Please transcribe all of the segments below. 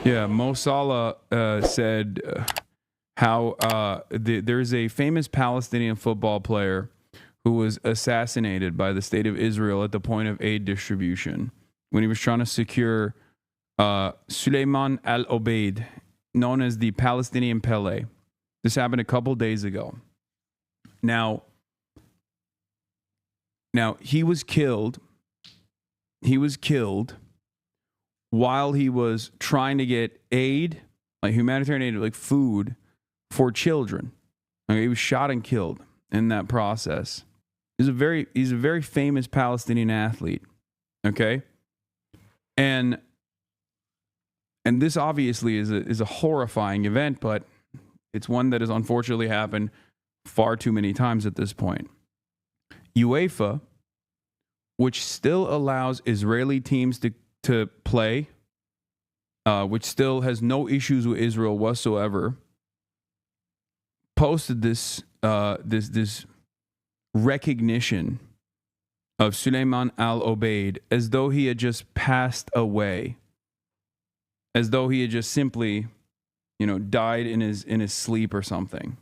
Yeah, Mo Salah said how there's a famous Palestinian football player who was assassinated by the state of Israel at the point of aid distribution when he was trying to secure Suleiman al-Obeid, known as the Palestinian Pele. This happened a couple days ago. Now he was killed. He was killed while he was trying to get aid, like humanitarian aid, like food for children. Okay, he was shot and killed in that process. He's a very famous Palestinian athlete. Okay, and this obviously is a horrifying event, but it's one that has unfortunately happened far too many times at this point. UEFA, which still allows Israeli teams to play, which still has no issues with Israel whatsoever, posted this recognition of Suleiman al-Obeid as though he had just passed away, as though he had just simply, died in his sleep or something.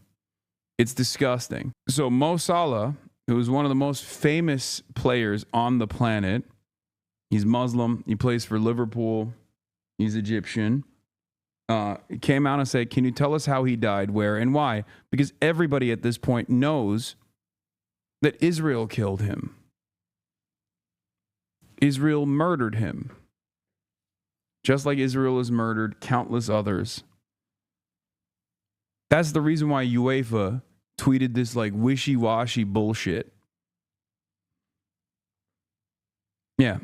It's disgusting. So Mo Salah, who is one of the most famous players on the planet, he's Muslim, he plays for Liverpool, he's Egyptian, came out and said, can you tell us how he died, where, and why? Because everybody at this point knows that Israel killed him. Israel murdered him. Just like Israel has murdered countless others. That's the reason why UEFA tweeted this like wishy-washy bullshit. Yeah,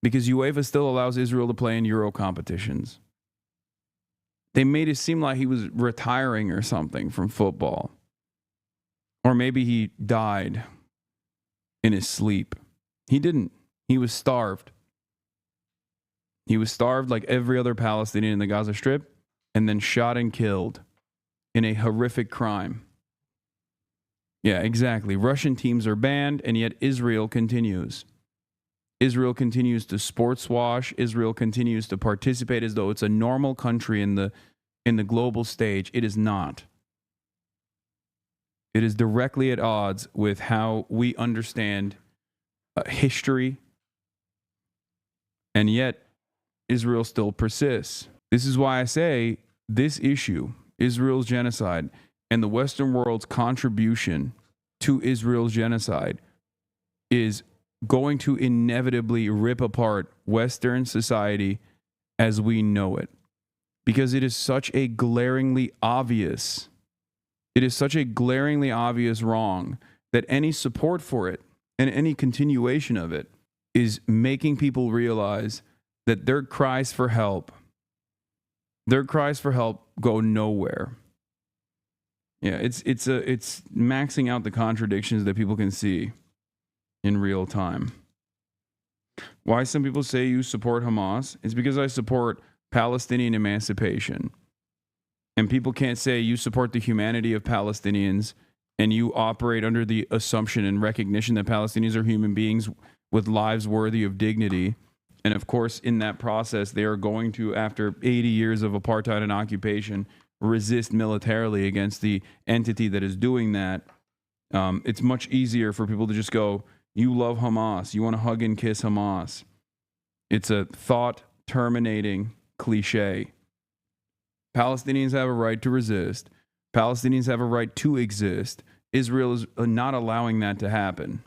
because UEFA still allows Israel to play in Euro competitions. They made it seem like he was retiring or something from football. Or maybe he died in his sleep. He didn't. He was starved. He was starved like every other Palestinian in the Gaza Strip and then shot and killed in a horrific crime. Yeah, exactly. Russian teams are banned, and yet Israel continues. Israel continues to sports wash. Israel continues to participate as though it's a normal country in the global stage. It is not. It is directly at odds with how we understand history, and yet Israel still persists. This is why I say this issue, Israel's genocide, and the Western world's contribution to Israel's genocide is going to inevitably rip apart Western society as we know it. Because it is such a glaringly obvious wrong that any support for it and any continuation of it is making people realize that their cries for help go nowhere. Yeah, it's maxing out the contradictions that people can see in real time. Why some people say you support Hamas? It's because I support Palestinian emancipation. And people can't say you support the humanity of Palestinians and you operate under the assumption and recognition that Palestinians are human beings with lives worthy of dignity. And of course, in that process, they are going to, after 80 years of apartheid and occupation, resist militarily against the entity that is doing that. It's much easier for people to just go, you love Hamas, you want to hug and kiss Hamas. It's a thought-terminating cliche. Palestinians have a right to resist. Palestinians have a right to exist. Israel is not allowing that to happen.